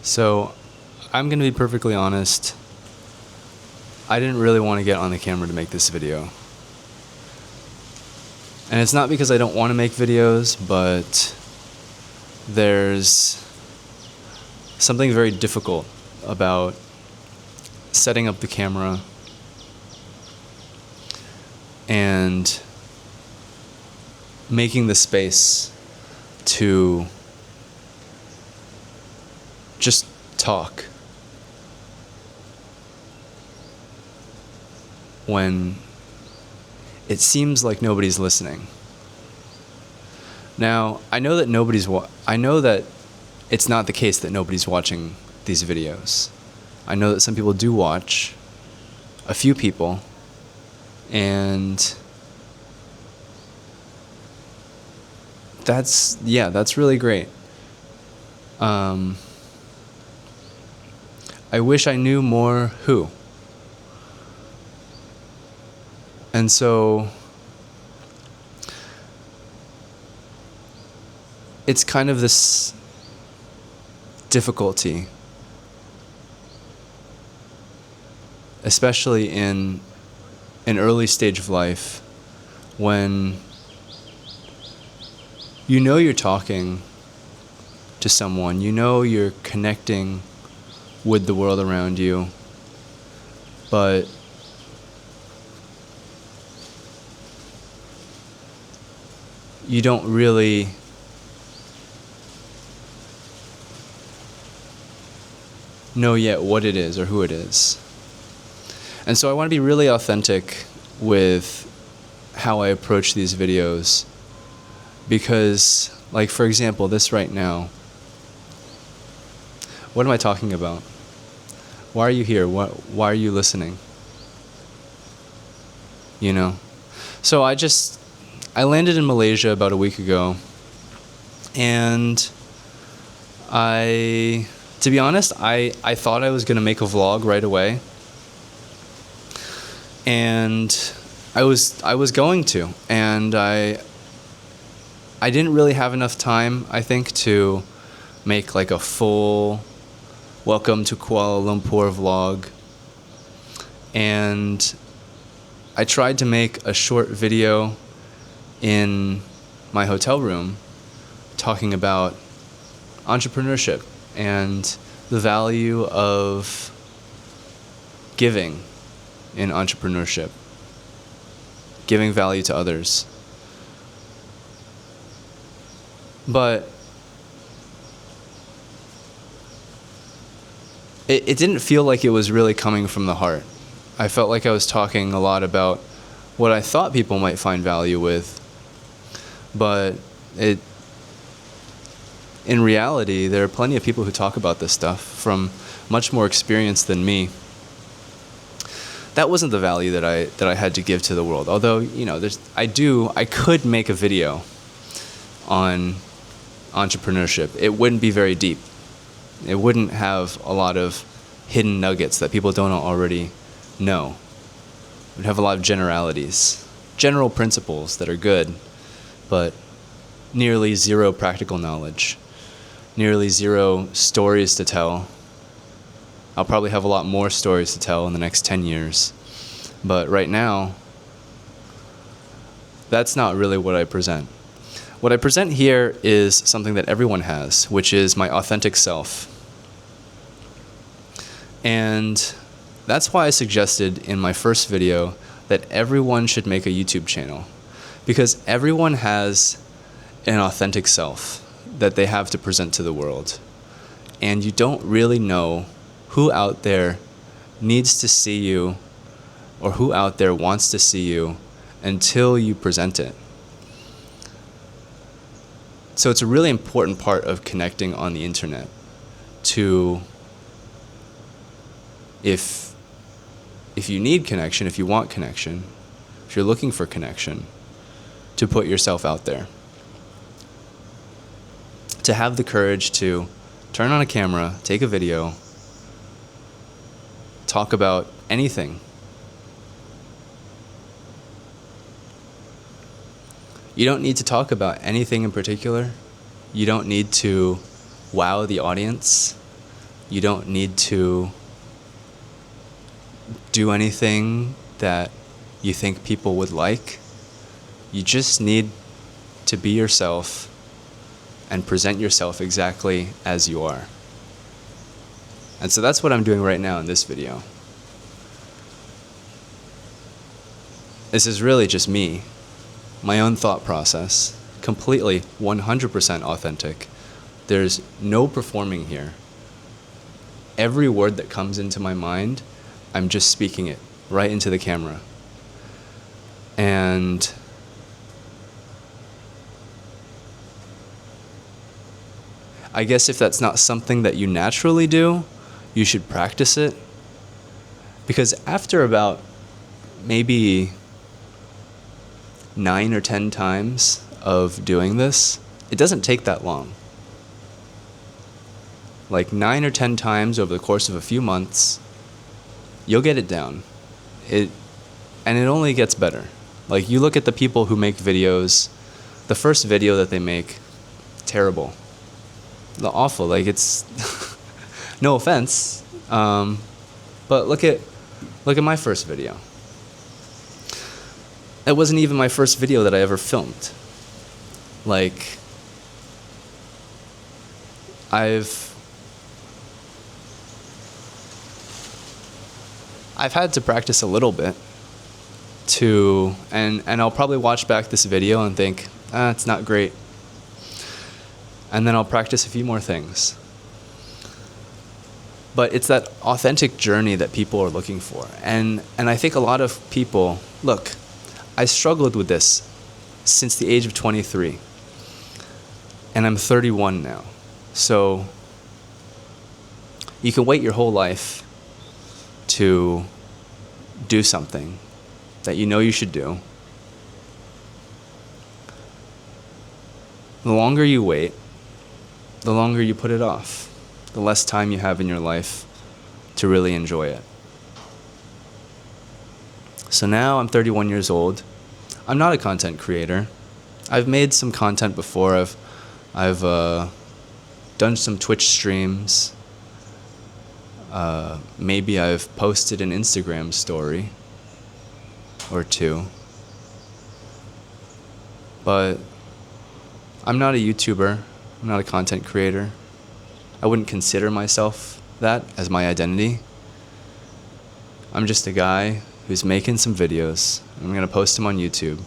So, I'm going to be perfectly honest. I didn't really want to get on the camera to make this video. And it's not because I don't want to make videos, but there's something very difficult about setting up the camera and making the space to just talk when it seems like nobody's listening. Now, I know that it's not the case that nobody's watching these videos. I know that some people do watch, a few people, and that's really great. I wish I knew more who. And so it's kind of this difficulty, especially in an early stage of life, when you know you're talking to someone, you know you're connecting with the world around you, but you don't really know yet what it is or who it is. And so I want to be really authentic with how I approach these videos, because, like, for example, this right now, what am I talking about? Why are you here? Why are you listening? You know? So I landed in Malaysia about a week ago, and to be honest, I thought I was going to make a vlog right away. And I was going to, and I didn't really have enough time, I think, to make like a full welcome to Kuala Lumpur vlog. And I tried to make a short video in my hotel room talking about entrepreneurship and the value of giving in entrepreneurship, giving value to others. But it didn't feel like it was really coming from the heart. I felt like I was talking a lot about what I thought people might find value with, but in reality, there are plenty of people who talk about this stuff from much more experience than me. That wasn't the value that I had to give to the world. Although, you know, I could make a video on entrepreneurship. It wouldn't be very deep. It wouldn't have a lot of hidden nuggets that people don't already know. It would have a lot of generalities, general principles that are good, but nearly zero practical knowledge, nearly zero stories to tell. I'll probably have a lot more stories to tell in the next 10 years. But right now, that's not really what I present. What I present here is something that everyone has, which is my authentic self. And that's why I suggested in my first video that everyone should make a YouTube channel. Because everyone has an authentic self that they have to present to the world. And you don't really know who out there needs to see you or who out there wants to see you until you present it. So it's a really important part of connecting on the internet to, if you need connection, if you want connection, if you're looking for connection, to put yourself out there. To have the courage to turn on a camera, take a video, talk about anything. You don't need to talk about anything in particular. You don't need to wow the audience. You don't need to do anything that you think people would like. You just need to be yourself and present yourself exactly as you are. And so that's what I'm doing right now in this video. This is really just me, my own thought process, completely 100% authentic. There's no performing here. Every word that comes into my mind, I'm just speaking it right into the camera. And I guess if that's not something that you naturally do, you should practice it. Because after about maybe 9 or 10 times of doing this, it doesn't take that long. Like 9 or 10 times over the course of a few months, you'll get it down. And it only gets better. Like, you look at the people who make videos, the first video that they make, terrible. Awful. Like, it's no offense, but look at my first video. It wasn't even my first video that I ever filmed. Like, I've had to practice a little bit and I'll probably watch back this video and think, it's not great. And then I'll practice a few more things. But it's that authentic journey that people are looking for. And I think a lot of people, look, I struggled with this since the age of 23. And I'm 31 now. So you can wait your whole life to do something that you know you should do. The longer you wait, the longer you put it off, the less time you have in your life to really enjoy it. So now I'm 31 years old. I'm not a content creator. I've made some content before. I've done some Twitch streams. Maybe I've posted an Instagram story or two. But I'm not a YouTuber. I'm not a content creator. I wouldn't consider myself that as my identity. I'm just a guy who's making some videos. I'm going to post them on YouTube,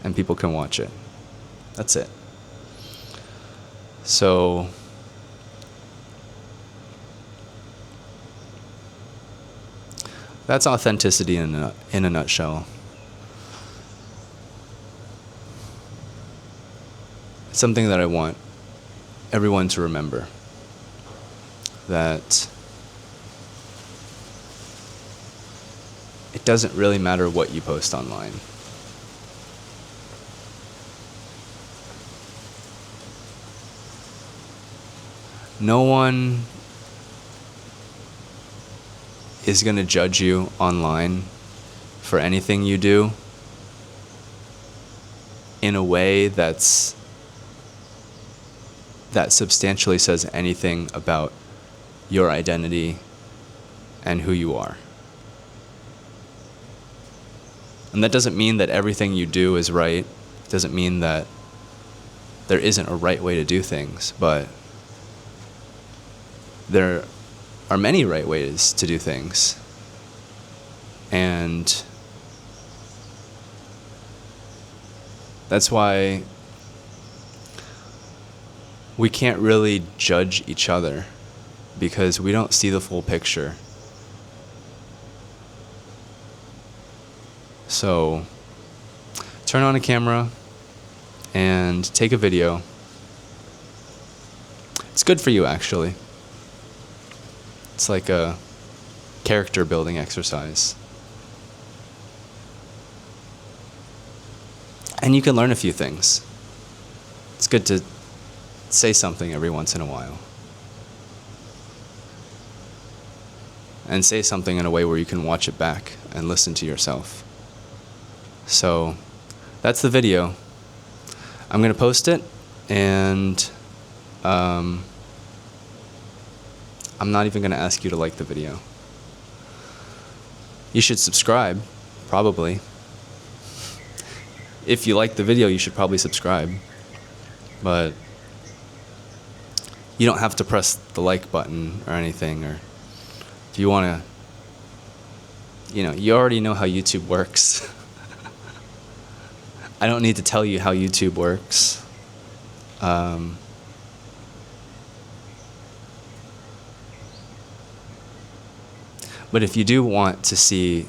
and people can watch it. That's it. So that's authenticity in a nutshell. It's something that I want everyone to remember. That it doesn't really matter what you post online. No one is going to judge you online for anything you do in a way that substantially says anything about your identity and who you are. And that doesn't mean that everything you do is right. It doesn't mean that there isn't a right way to do things, but there are many right ways to do things. And that's why we can't really judge each other, because we don't see the full picture. So turn on a camera and take a video. It's good for you, actually. It's like a character building exercise. And you can learn a few things. It's good to say something every once in a while. And say something in a way where you can watch it back and listen to yourself. So that's the video. I'm going to post it, and I'm not even going to ask you to like the video. You should subscribe, probably. If you like the video, you should probably subscribe. But you don't have to press the like button or anything. Or if you want to, you already know how YouTube works. I don't need to tell you how YouTube works. But if you do want to see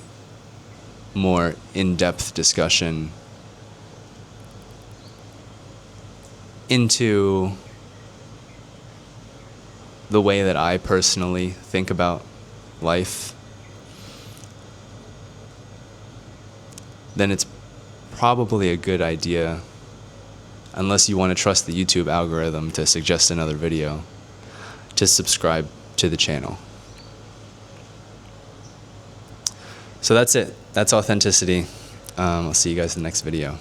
more in-depth discussion into the way that I personally think about life, then it's probably a good idea, unless you want to trust the YouTube algorithm to suggest another video, to subscribe to the channel. So that's it. That's authenticity. I'll see you guys in the next video.